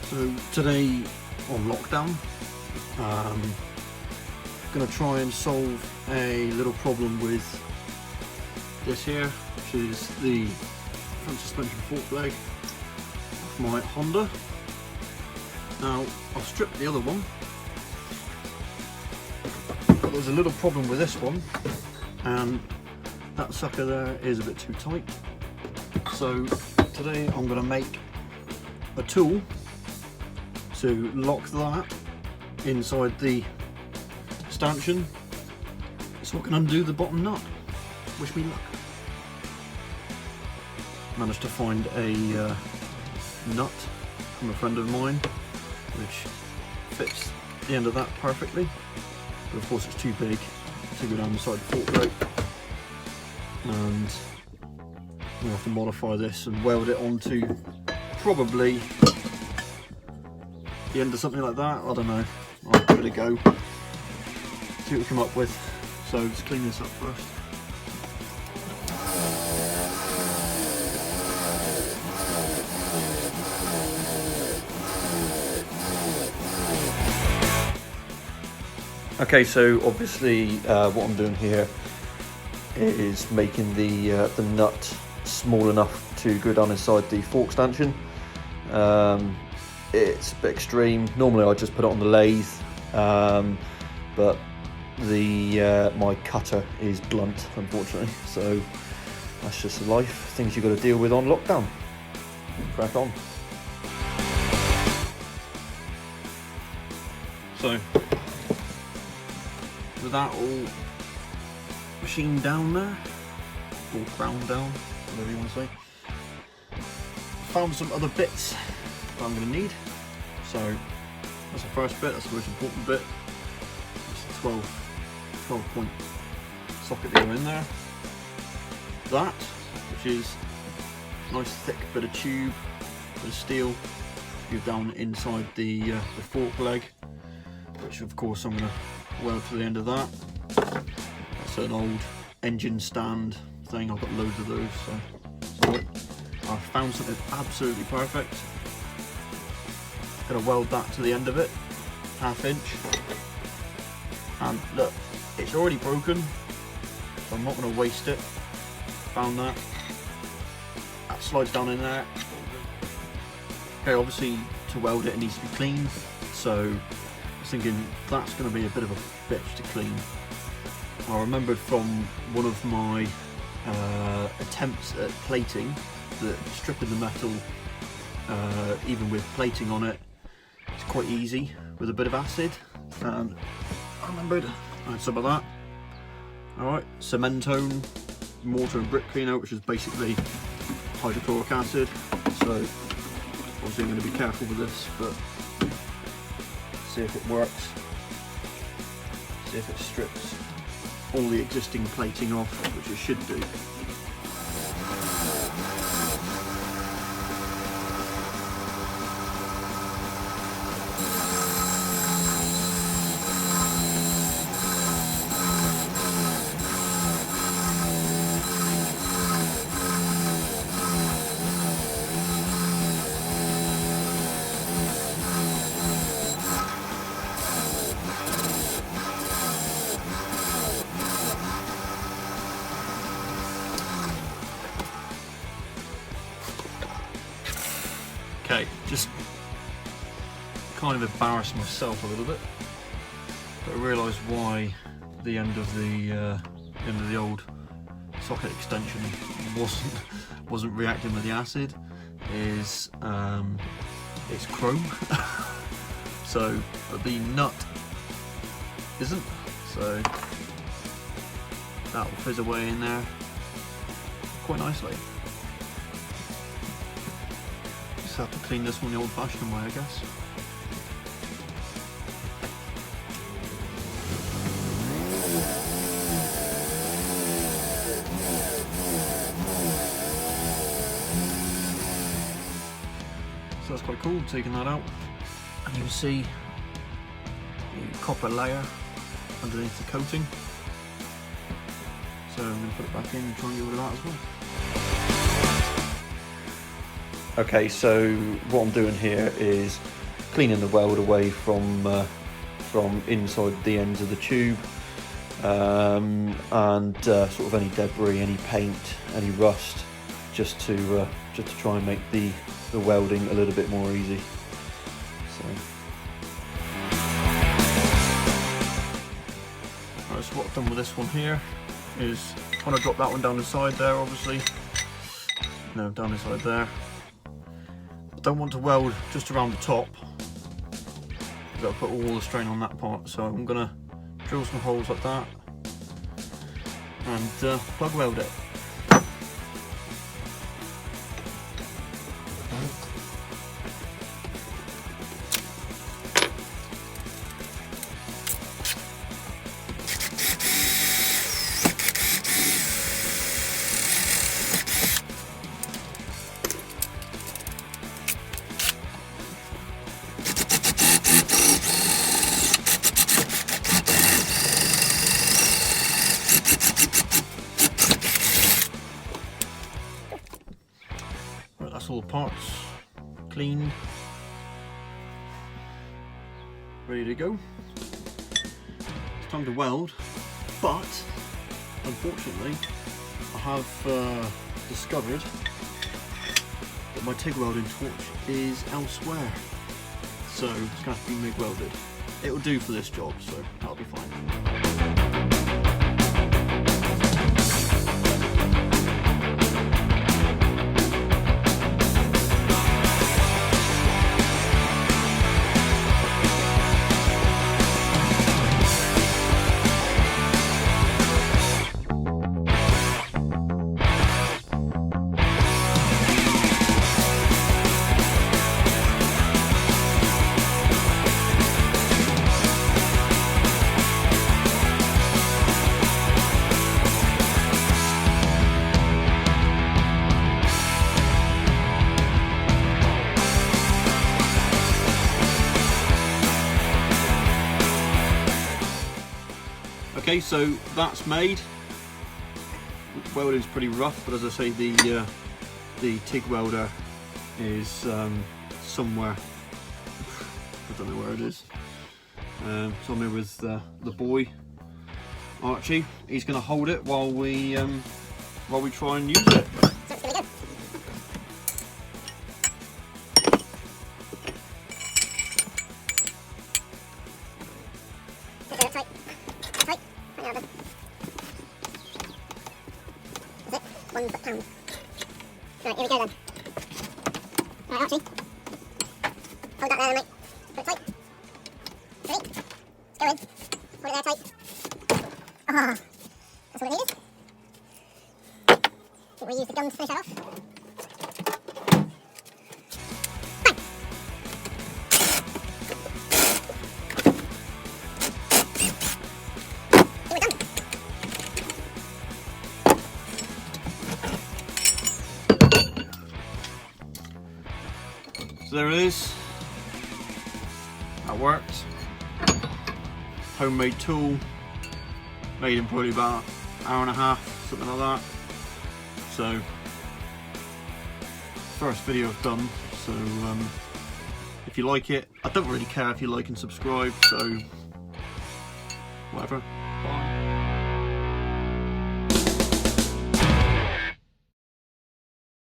So today on lockdown, going to try and solve a little problem with this here, which is the front suspension fork leg of my Honda. Now I've stripped the other one, but there's a little problem with this one, and that sucker there is a bit too tight. So today I'm going to make a tool to lock that inside the stanchion so I can undo the bottom nut. Wish me luck. Managed to find a nut from a friend of mine which fits the end of that perfectly, but of course it's too big to go down the side of the fork leg, and we'll have to modify this and weld it onto probably the end of something like that. I don't know. I'll give it a go, see what we come up with. So let's clean this up first. Okay, so obviously what I'm doing here is making the nut small enough to go down inside the fork stanchion. It's a bit extreme. Normally I just put it on the lathe, but my cutter is blunt, unfortunately, so that's just life, things you've got to deal with on lockdown. Crack on. So with that all machined down there, all ground down, whatever you want to say, found some other bits that I'm going to need. So that's the first bit, that's the most important bit. It's the 12 point socket to go in there. That, which is a nice thick bit of tube, bit of steel, go down inside the fork leg, which of course I'm going to weld to the end of that. That's an old engine stand thing, I've got loads of those, so I found something absolutely perfect. Gonna weld that to the end of it, 1/2 inch, and look, it's already broken, so I'm not going to waste it. Found that slides down in there. Okay, obviously to weld it, it needs to be clean, so I was thinking that's going to be a bit of a bitch to clean. I remembered from one of my attempts at plating that stripping the metal, even with plating on it, it's quite easy with a bit of acid, and I remembered I had some of that. Alright, cementone mortar and brick cleaner, which is basically hydrochloric acid, so obviously I'm going to be careful with this, but see if it works, see if it strips all the existing plating off, which it should do. Okay, just kind of embarrassed myself a little bit, but I realised why the end of the old socket extension wasn't reacting with the acid is it's chrome. So, but the nut isn't, so that will fizz away in there quite nicely. Have to clean this one the old-fashioned way, I guess. So that's quite cool, taking that out, and you can see the copper layer underneath the coating. So I'm going to put it back in and try and get rid of that as well. Okay, so what I'm doing here is cleaning the weld away from inside the ends of the tube, and sort of any debris, any paint, any rust, just to try and make the welding a little bit more easy. So. Right, so what I've done with this one here is when I drop that one down inside there, obviously, no, down inside there, I don't want to weld just around the top. I've got to put all the strain on that part, so I'm going to drill some holes like that and plug weld it. That's all the parts cleaned, ready to go. It's time to weld, but unfortunately I have discovered that my TIG welding torch is elsewhere, so it's going to have to be MIG welded. It will do for this job, so that'll be fine. Okay, so that's made. Welding's pretty rough, but as I say, the TIG welder is somewhere. I don't know where it is. So I'm here with the boy, Archie. He's going to hold it while we try and use it. £1 Right, here we go then. Right, Archie. Hold that there then, mate. Put it tight. Ready? Let's go in. Hold it there tight. Ah, that's all it needed. I think we'll use the gun to finish that off. Bang! We're done. So there it is. That worked. Homemade tool. Made in probably about an hour and a half, something like that. So, first video I've done. So, if you like it, I don't really care if you like and subscribe. So, whatever.